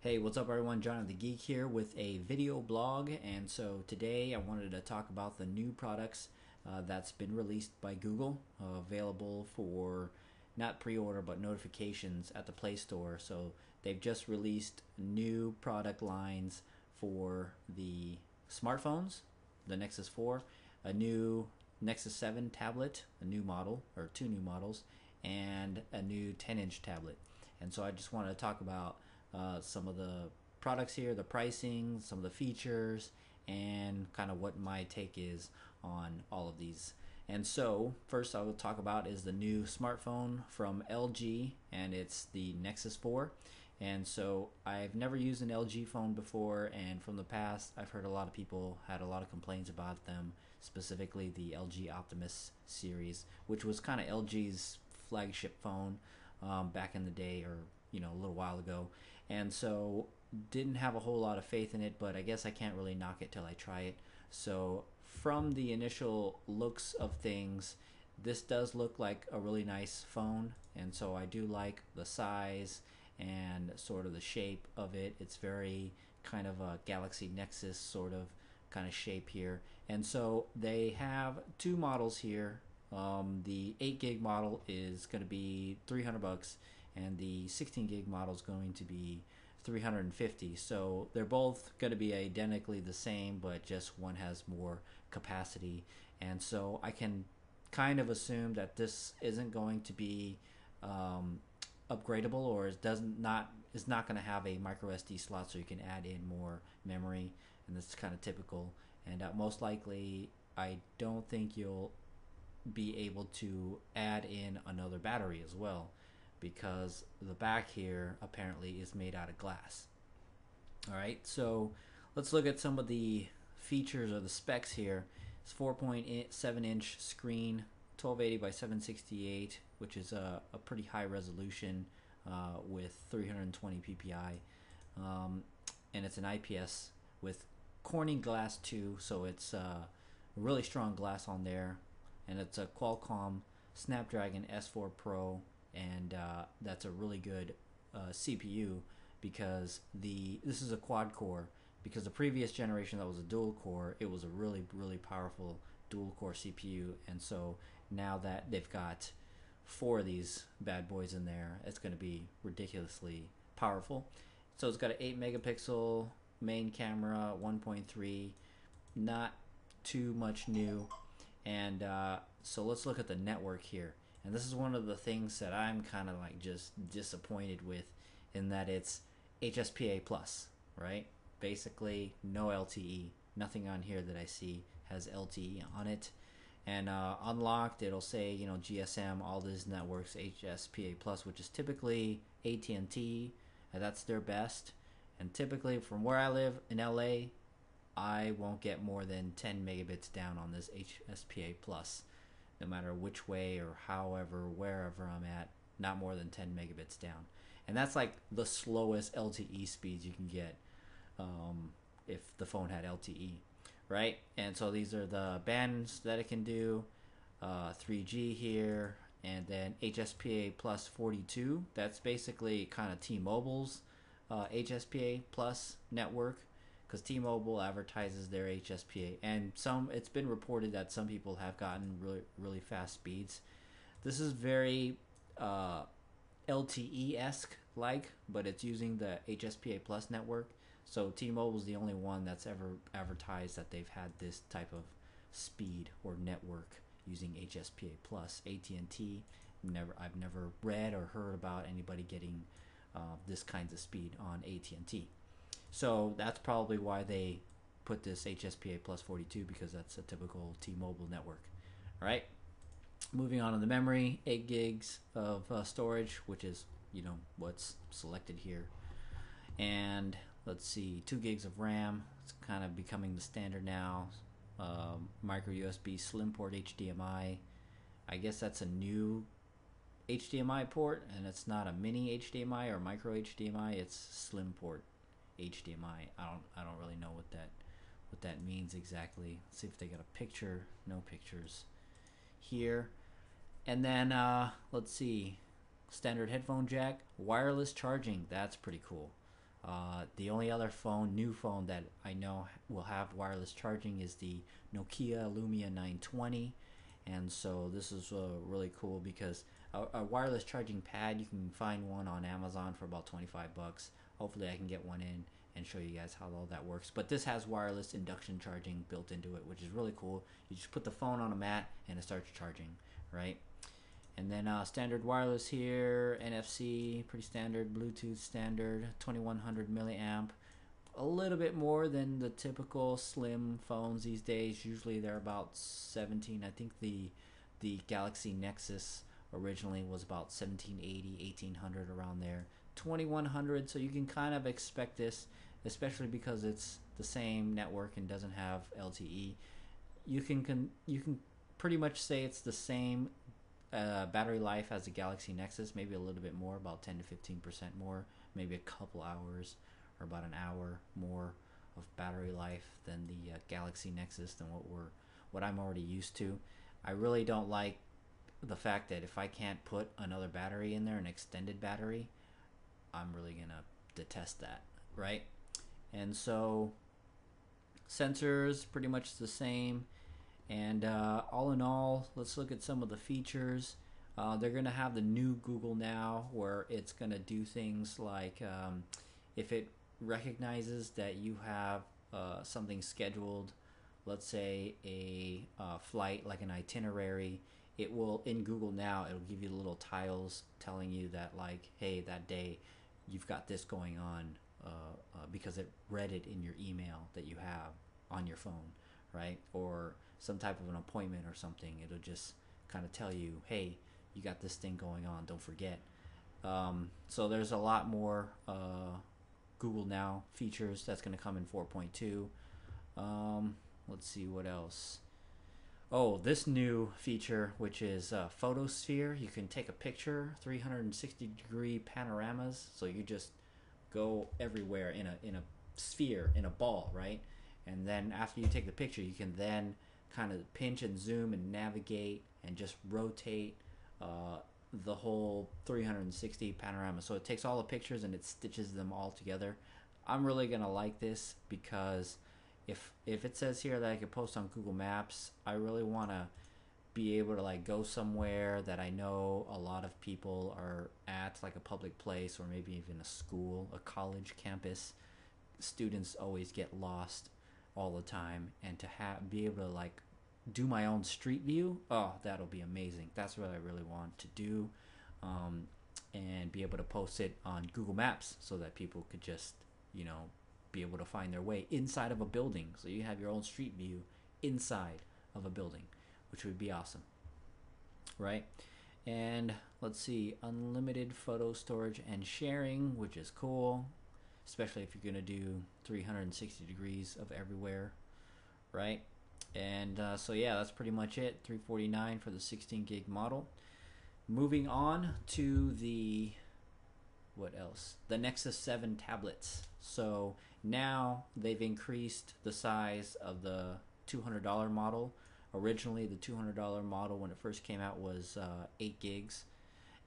Hey, what's up everyone? Johnny the Geek here with a video blog, and so today I wanted to talk about the new products that's been released by Google, available for not pre-order but notifications at the Play Store. So they've just released new product lines for the smartphones, the Nexus 4, a new Nexus 7 tablet, a new model, or two new models, and a new 10-inch tablet. And so I just wanted to talk about some of the products here, the pricing, some of the features, and kind of what my take is on all of these. And so first I will talk about is the new smartphone from LG, and it's the Nexus 4. And so I've never used an LG phone before, and from the past I've heard a lot of people had a lot of complaints about them, specifically the LG Optimus series, which was kind of LG's flagship phone back in the day, or a little while ago. And so didn't have a whole lot of faith in it, but I guess I can't really knock it till I try it. So from the initial looks of things, this does look like a really nice phone, and so I do like the size and sort of the shape of it. It's very kind of a Galaxy Nexus sort of kind of shape here. And so they have two models here. The 8 gig model is going to be $300, and the 16 gig model is going to be $350. So they're both going to be identically the same, but just one has more capacity. And so I can kind of assume that this isn't going to be upgradable, or is not going to have a micro SD slot, so you can add in more memory, and that's kind of typical. And most likely, I don't think you'll be able to add in another battery as well, because the back here apparently is made out of glass. Alright, so let's look at some of the features or the specs here. It's 4.7 inch screen, 1280 by 768, which is a pretty high resolution with 320 ppi, and it's an IPS with Corning glass too, so it's really strong glass on there. And it's a Qualcomm Snapdragon S4 Pro, and that's a really good CPU, because this is a quad core, because the previous generation that was a dual core, it was a really powerful dual core CPU. And so now that they've got 4 of these bad boys in there, it's going to be ridiculously powerful. So it's got an 8 megapixel main camera, 1.3, not too much new. And so let's look at the network here. And this is one of the things that I'm kind of like just disappointed with, in that it's HSPA plus, right? Basically no LTE. Nothing on here that I see has LTE on it. And unlocked, it'll say, GSM, all these networks, HSPA plus, which is typically AT&T, and that's their best. And typically from where I live in LA, I won't get more than 10 megabits down on this HSPA plus, no matter which way or however, wherever I'm at, not more than 10 megabits down. And that's like the slowest LTE speeds you can get if the phone had LTE, right? And so these are the bands that it can do, 3G here, and then HSPA plus 42. That's basically kind of T-Mobile's HSPA plus network, because T-Mobile advertises their HSPA, and it's been reported that some people have gotten really fast speeds. This is very LTE-esque like, but it's using the HSPA plus network. So T-Mobile is the only one that's ever advertised that they've had this type of speed or network using HSPA plus. AT&T, I've never read or heard about anybody getting this kinds of speed on AT&T. So that's probably why they put this HSPA plus 42, because that's a typical T-Mobile network. All right, moving on to the memory, 8 gigs of storage, which is what's selected here. And let's see, 2 gigs of RAM. It's kind of becoming the standard now. Micro USB slim port HDMI. I guess that's a new HDMI port, and it's not a mini HDMI or micro HDMI. It's slim port HDMI. I don't really know what that means exactly. Let's see if they got a picture. No pictures here. And then let's see, standard headphone jack, wireless charging. That's pretty cool. The only other new phone that I know will have wireless charging is the Nokia Lumia 920, and so this is really cool because a wireless charging pad, you can find one on Amazon for about 25 bucks. Hopefully I can get one in and show you guys how all that works. But this has wireless induction charging built into it, which is really cool. You just put the phone on a mat and it starts charging, right? And then standard wireless here, NFC, pretty standard, Bluetooth standard, 2100 milliamp. A little bit more than the typical slim phones these days. Usually they're about 17. I think the Galaxy Nexus originally was about 1780, 1800, around there. 2100, so you can kind of expect this, especially because it's the same network and doesn't have LTE. You can pretty much say it's the same battery life as the Galaxy Nexus, maybe a little bit more, about 10 to 15% more, maybe a couple hours or about an hour more of battery life than the Galaxy Nexus, than what I'm already used to. I really don't like the fact that if I can't put another battery in there, an extended battery, I'm really gonna detest that, right? And so sensors pretty much the same. And all in all, let's look at some of the features. They're going to have the new Google Now, where it's going to do things like if it recognizes that you have something scheduled, let's say a flight, like an itinerary, it will, in Google Now, it'll give you little tiles telling you that, like, hey, that day you've got this going on because it read it in your email that you have on your phone, right? Or some type of an appointment or something. It'll just kind of tell you, hey, you got this thing going on, don't forget. So there's a lot more Google Now features that's going to come in 4.2. Let's see what else. Oh, this new feature, which is Photosphere. You can take a picture, 360-degree panoramas, so you just go everywhere in a sphere, in a ball, right? And then after you take the picture, you can then kind of pinch and zoom and navigate and just rotate the whole 360 panorama. So it takes all the pictures and it stitches them all together. I'm really gonna like this because if it says here that I can post on Google Maps, I really want to be able to like go somewhere that I know a lot of people are at, like a public place or maybe even a school, a college campus. Students always get lost all the time, and to be able to like do my own street view, oh, that'll be amazing. That's what I really want to do, and be able to post it on Google Maps so that people could just, be able to find their way inside of a building. So you have your own street view inside of a building, which would be awesome, right? And let's see, unlimited photo storage and sharing, which is cool, especially if you're going to do 360 degrees of everywhere, right? And so yeah, that's pretty much it. $349 for the 16 gig model. Moving on to the, what else? The Nexus 7 tablets. So now they've increased the size of the $200 model. Originally, the $200 model, when it first came out, was 8 gigs.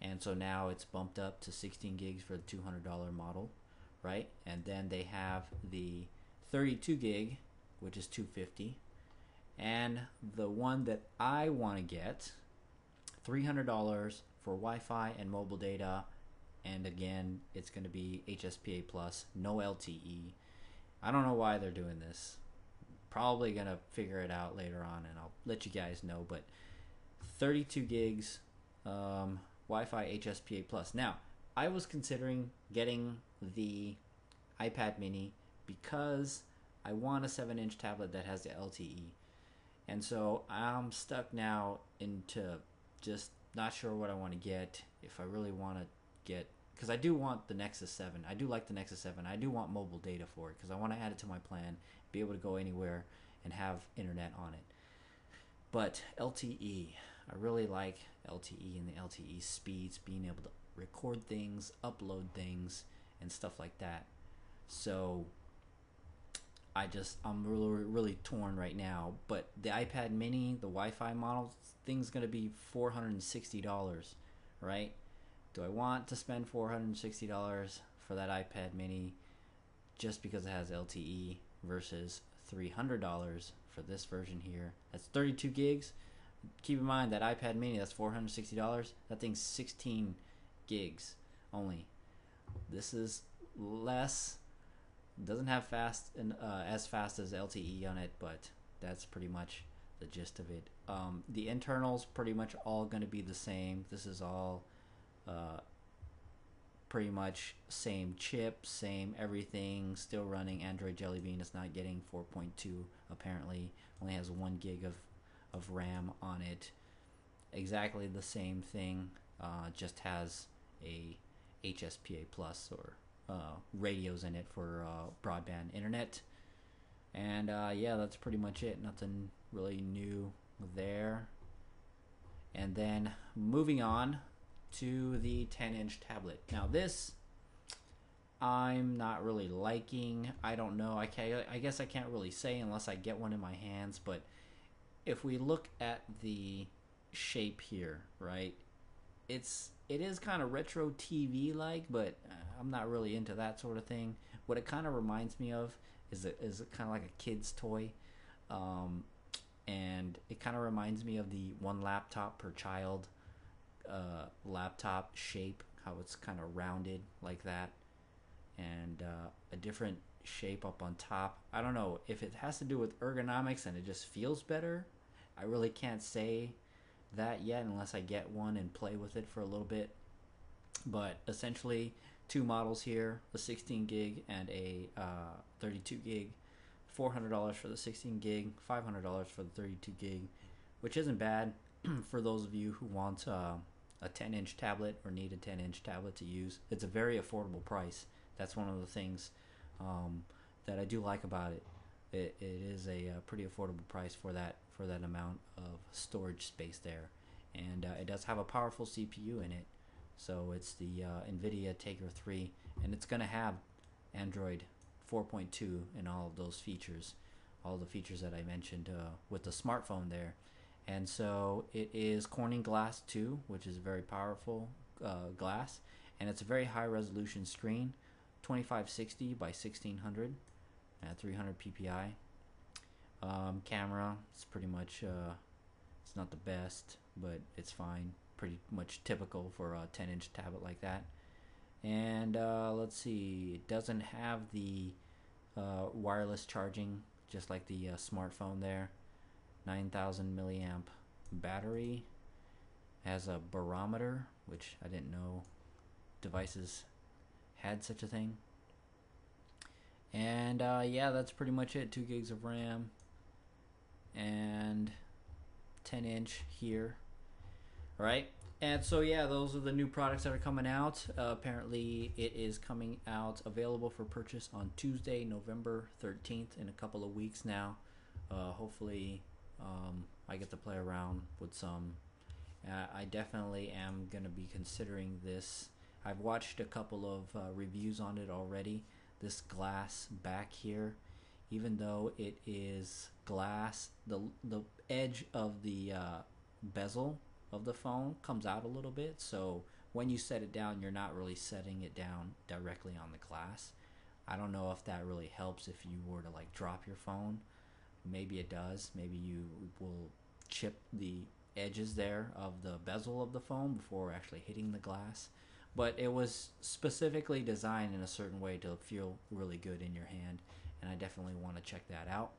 And so now it's bumped up to 16 gigs for the $200 model, right? And then they have the 32 gig, which is $250. And the one that I want to get, $300 for Wi-Fi and mobile data. And again, it's going to be HSPA plus, no LTE. I don't know why they're doing this. Probably going to figure it out later on, and I'll let you guys know. But 32 gigs, Wi-Fi HSPA plus. Now, I was considering getting the iPad mini because I want a 7-inch tablet that has the LTE. And so I'm stuck now into just not sure what I want to get. If I really want to get, because I do want the Nexus 7. I do like the Nexus 7. I do want mobile data for it because I want to add it to my plan, be able to go anywhere and have internet on it. But LTE, I really like LTE and the LTE speeds, being able to record things, upload things, and stuff like that. So I'm really torn right now. But the iPad mini, the Wi-Fi model, thing's going to be $460, right? Do I want to spend $460 for that iPad mini? just because it has LTE versus $300 for this version here. That's 32 gigs. Keep in mind that iPad mini, that's $460. That thing's 16 gigs only. This is less, doesn't have fast and as fast as LTE on it, but that's pretty much the gist of it. The internals pretty much all going to be the same. This is all pretty much same chip, same everything, still running Android Jelly Bean. It's not getting 4.2 apparently, only has 1 gig of RAM on it. Exactly the same thing, just has a HSPA plus or radios in it for broadband internet. And yeah, that's pretty much it. Nothing really new there. And then moving on to the 10-inch tablet. Now this I'm not really liking. I don't know. I guess I can't really say unless I get one in my hands. But if we look at the shape here, right? It is kind of retro TV like, but I'm not really into that sort of thing. What it kind of reminds me of is kind of like a kid's toy, and it kind of reminds me of the one laptop per child laptop shape, how it's kind of rounded like that, and a different shape up on top. I don't know if it has to do with ergonomics and it just feels better. I really can't say that yet unless I get one and play with it for a little bit. But essentially, two models here, a 16 gig and a 32 gig. $400 for the 16 gig, $500 for the 32 gig, which isn't bad for those of you who want a 10-inch tablet or need a 10-inch tablet to use. It's a very affordable price. That's one of the things that I do like about it. It is a pretty affordable price for that amount of storage space there, and it does have a powerful CPU in it. So it's the NVIDIA Tegra 3, and it's going to have Android 4.2 and all of those features, all the features that I mentioned with the smartphone there. And so it is Corning Glass 2, which is a very powerful glass, and it's a very high resolution screen, 2560 by 1600 at 300 ppi. Camera, it's pretty much it's not the best, but it's fine, pretty much typical for a 10-inch tablet like that. And let's see, it doesn't have the wireless charging, just like the smartphone there. 9,000 milliamp battery. Has a barometer, which I didn't know devices had such a thing. And yeah, that's pretty much it. 2 gigs of RAM and 10-inch here. All right. And so yeah, those are the new products that are coming out. Apparently it is coming out, available for purchase on Tuesday, November 13th, in a couple of weeks now. Hopefully I get to play around with some. I definitely am going to be considering this. I've watched a couple of reviews on it already. This glass back here, even though it is glass, the edge of the bezel of the phone comes out a little bit, so when you set it down, you're not really setting it down directly on the glass. I don't know if that really helps if you were to like drop your phone. Maybe it does. Maybe you will chip the edges there of the bezel of the phone before actually hitting the glass. But it was specifically designed in a certain way to feel really good in your hand, and I definitely want to check that out.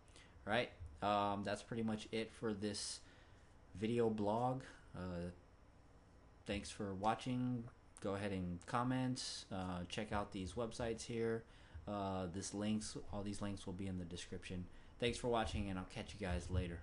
All right, that's pretty much it for this video blog. Thanks for watching. Go ahead and comment. Check out these websites here. All these links will be in the description. Thanks for watching, and I'll catch you guys later.